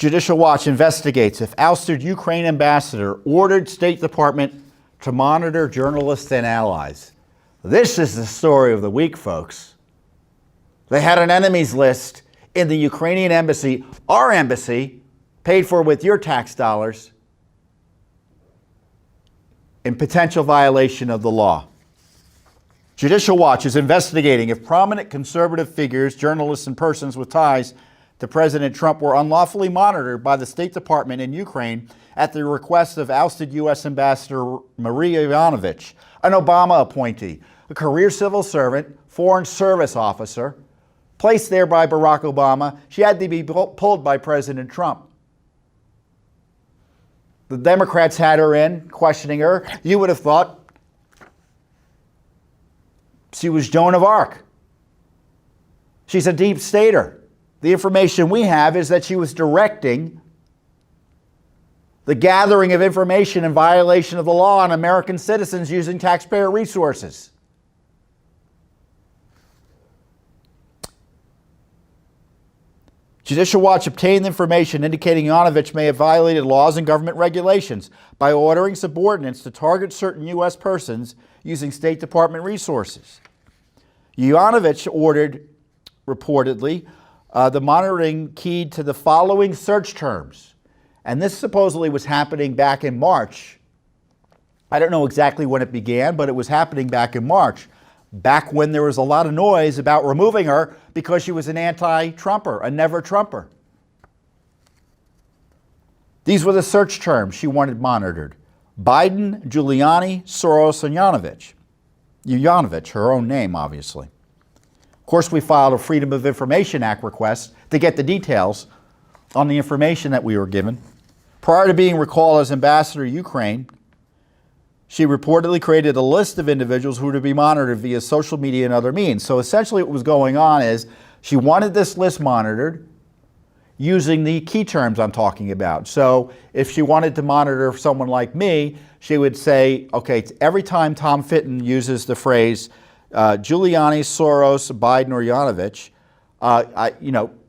Judicial Watch investigates if ousted Ukraine ambassador ordered State Department to monitor journalists and allies. This is the story of the week, folks. They had an enemies list in the Ukrainian embassy, our embassy, paid for with your tax dollars, in potential violation of the law. Judicial Watch is investigating if prominent conservative figures, journalists, and persons with ties to President Trump were unlawfully monitored by the State Department in Ukraine at the request of ousted U.S. Ambassador Marie Yovanovitch, an Obama appointee, a career civil servant, foreign service officer, placed there by Barack Obama. She had to be pulled by President Trump. The Democrats had her in, questioning her. You would have thought she was Joan of Arc. She's a deep stater. The information we have is that she was directing the gathering of information in violation of the law on American citizens using taxpayer resources. Judicial Watch obtained information indicating Yovanovitch may have violated laws and government regulations by ordering subordinates to target certain U.S. persons using State Department resources. Yovanovitch ordered, reportedly, the monitoring keyed to the following search terms. And this supposedly was happening back in March. I don't know exactly when it began, but it was happening back in March, back when there was a lot of noise about removing her because she was an anti-Trumper, a never-Trumper. These were the search terms she wanted monitored: Biden, Giuliani, Soros, and Yovanovitch. Yovanovitch, her own name, obviously. Of course, we filed a Freedom of Information Act request to get the details on the information that we were given. Prior to being recalled as ambassador to Ukraine, she reportedly created a list of individuals who were to be monitored via social media and other means. So essentially what was going on is she wanted this list monitored using the key terms I'm talking about. So if she wanted to monitor someone like me, she would say, okay, every time Tom Fitton uses the phrase Giuliani, Soros, Biden, or Yovanovitch,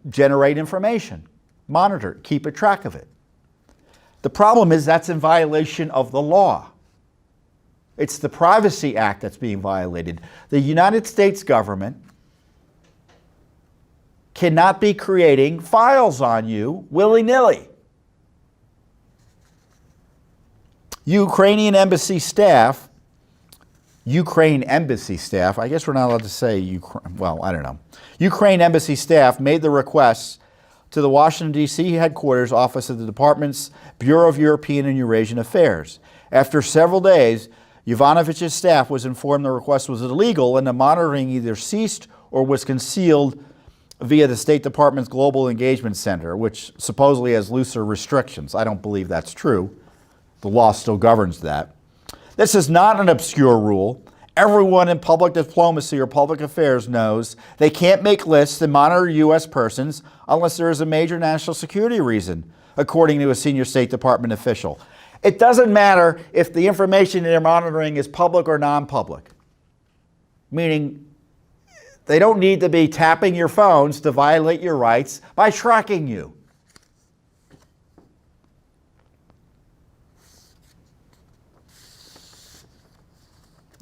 generate information, monitor it, keep a track of it. The problem is that's in violation of the law. It's the Privacy Act that's being violated. The United States government cannot be creating files on you willy-nilly. Ukraine embassy staff, I guess we're not allowed to say Ukraine, well, I don't know. Ukraine embassy staff made the requests to the Washington, D.C. headquarters office of the department's Bureau of European and Eurasian Affairs. After several days, Yovanovitch's staff was informed the request was illegal and the monitoring either ceased or was concealed via the State Department's Global Engagement Center, which supposedly has looser restrictions. I don't believe that's true. The law still governs that. This is not an obscure rule. Everyone in public diplomacy or public affairs knows they can't make lists and monitor U.S. persons unless there is a major national security reason, according to a senior State Department official. It doesn't matter if the information they're monitoring is public or non-public, meaning they don't need to be tapping your phones to violate your rights by tracking you.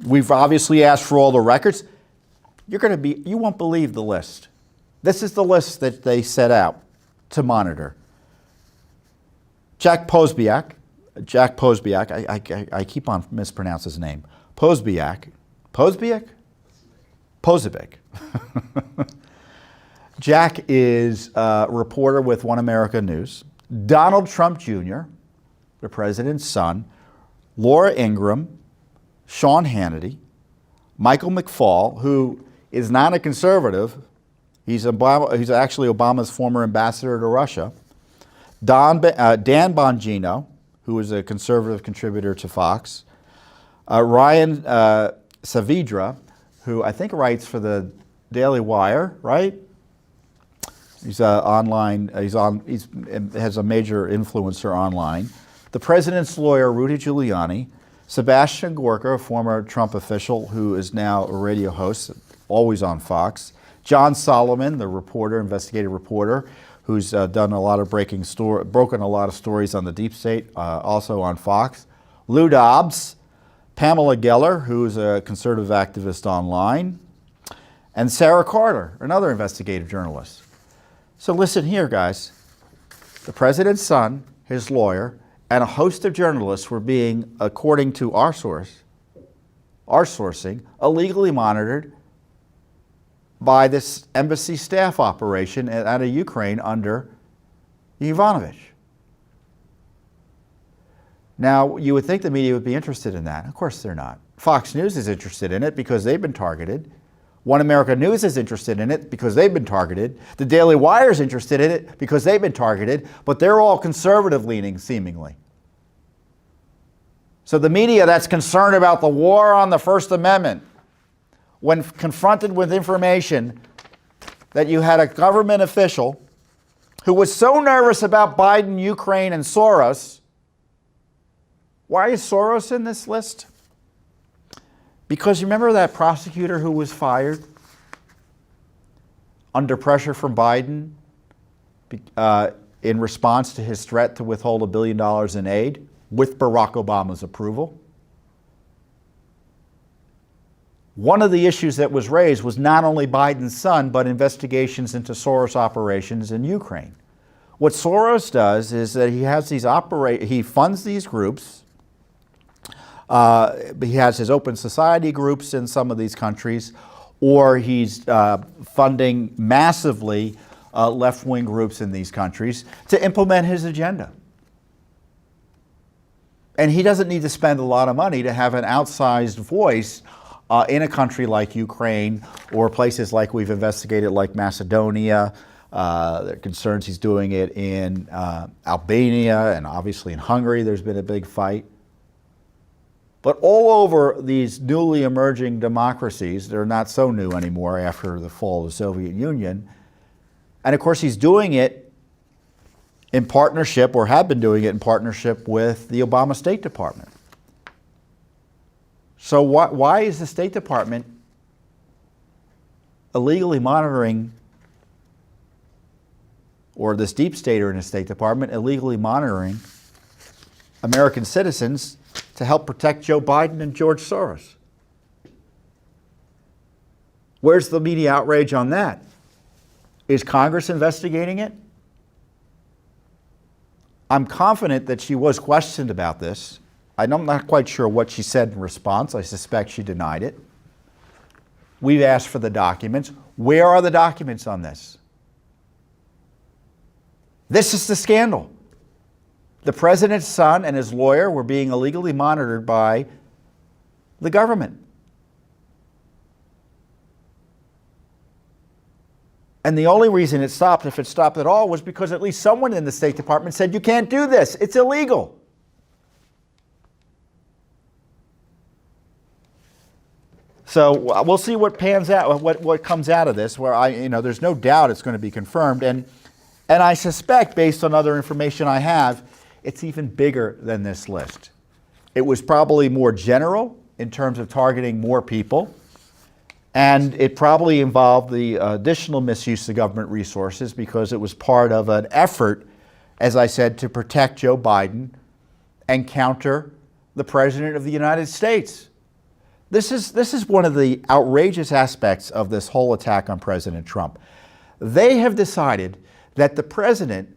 We've obviously asked for all the records. You won't believe the list. This is the list that they set out to monitor. Jack Posobiec, I keep on mispronouncing his name. Posobiec. Jack is a reporter with One America News. Donald Trump Jr., the president's son, Laura Ingraham, Sean Hannity, Michael McFaul, who is not a conservative. He's actually Obama's former ambassador to Russia. Dan Bongino, who is a conservative contributor to Fox. Ryan Saavedra, who I think writes for the Daily Wire, right? He's online. He has a major influencer online. The president's lawyer, Rudy Giuliani. Sebastian Gorka, a former Trump official who is now a radio host, always on Fox. John Solomon, the reporter, investigative reporter, who's done a lot of broken a lot of stories on the deep state, also on Fox. Lou Dobbs, Pamela Geller, who's a conservative activist online, and Sarah Carter, another investigative journalist. So listen here, guys. The president's son, his lawyer, and a host of journalists were being, according to our sourcing, illegally monitored by this embassy staff operation out of Ukraine under Yovanovitch. Now, you would think the media would be interested in that. Of course they're not. Fox News is interested in it because they've been targeted. One America News is interested in it because they've been targeted. The Daily Wire is interested in it because they've been targeted, but they're all conservative leaning, seemingly. So the media that's concerned about the war on the First Amendment, when confronted with information that you had a government official who was so nervous about Biden, Ukraine, and Soros. Why is Soros in this list? Because you remember that prosecutor who was fired under pressure from Biden in response to his threat to withhold $1 billion in aid with Barack Obama's approval? One of the issues that was raised was not only Biden's son, but investigations into Soros operations in Ukraine. What Soros does is that he has he funds these groups. He has his open society groups in some of these countries, or he's funding massively left-wing groups in these countries to implement his agenda. And he doesn't need to spend a lot of money to have an outsized voice in a country like Ukraine or places like we've investigated, like Macedonia. There are concerns he's doing it in Albania, and obviously in Hungary there's been a big fight. But all over these newly emerging democracies, they're not so new anymore after the fall of the Soviet Union. And of course, he's doing it in partnership, or have been doing it in partnership with the Obama State Department. So why is the State Department illegally monitoring, or this deep stater in the State Department illegally monitoring American citizens to help protect Joe Biden and George Soros? Where's the media outrage on that? Is Congress investigating it? I'm confident that she was questioned about this. I'm not quite sure what she said in response. I suspect she denied it. We've asked for the documents. Where are the documents on this? This is the scandal. The president's son and his lawyer were being illegally monitored by the government. And the only reason it stopped, if it stopped at all, was because at least someone in the State Department said, you can't do this. It's illegal. So we'll see what pans out, what comes out of this, where there's no doubt it's going to be confirmed. And I suspect, based on other information I have, it's even bigger than this list. It was probably more general in terms of targeting more people. And it probably involved the additional misuse of government resources because it was part of an effort, as I said, to protect Joe Biden and counter the President of the United States. This is one of the outrageous aspects of this whole attack on President Trump. They have decided that the President,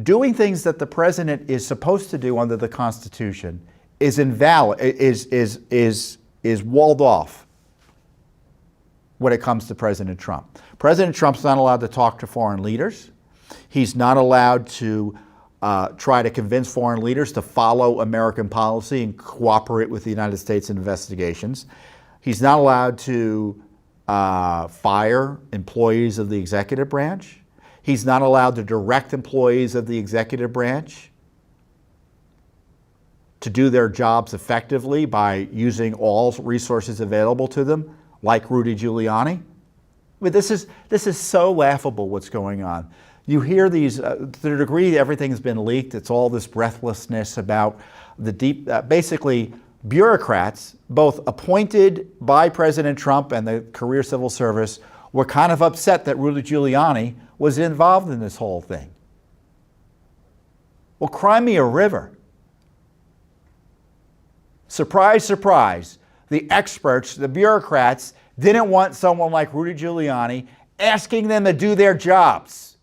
doing things that the President is supposed to do under the Constitution, is invalid, is walled off when it comes to President Trump. President Trump's not allowed to talk to foreign leaders. He's not allowed to try to convince foreign leaders to follow American policy and cooperate with the United States in investigations. He's not allowed to fire employees of the executive branch. He's not allowed to direct employees of the executive branch to do their jobs effectively by using all resources available to them, like Rudy Giuliani. I mean, this is so laughable what's going on. You hear these, to the degree everything's been leaked, it's all this breathlessness about the deep, basically bureaucrats, both appointed by President Trump and the career civil service, were kind of upset that Rudy Giuliani was involved in this whole thing. Well, cry me a river. Surprise, surprise. The experts, the bureaucrats, didn't want someone like Rudy Giuliani asking them to do their jobs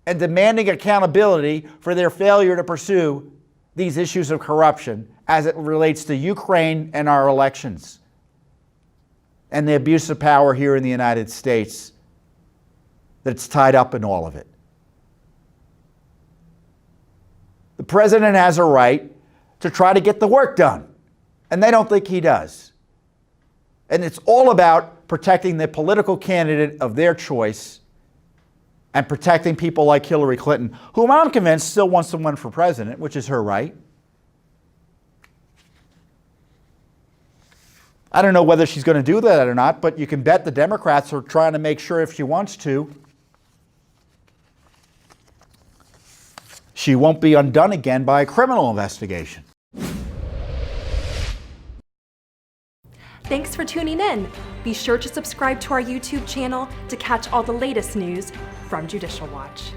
and demanding accountability for their failure to pursue these issues of corruption as it relates to Ukraine and our elections and the abuse of power here in the United States that's tied up in all of it. The president has a right to try to get the work done, and they don't think he does. And it's all about protecting the political candidate of their choice and protecting people like Hillary Clinton, whom I'm convinced still wants to run for president, which is her right. I don't know whether she's going to do that or not, but you can bet the Democrats are trying to make sure if she wants to, she won't be undone again by a criminal investigation. Thanks for tuning in. Be sure to subscribe to our YouTube channel to catch all the latest news from Judicial Watch.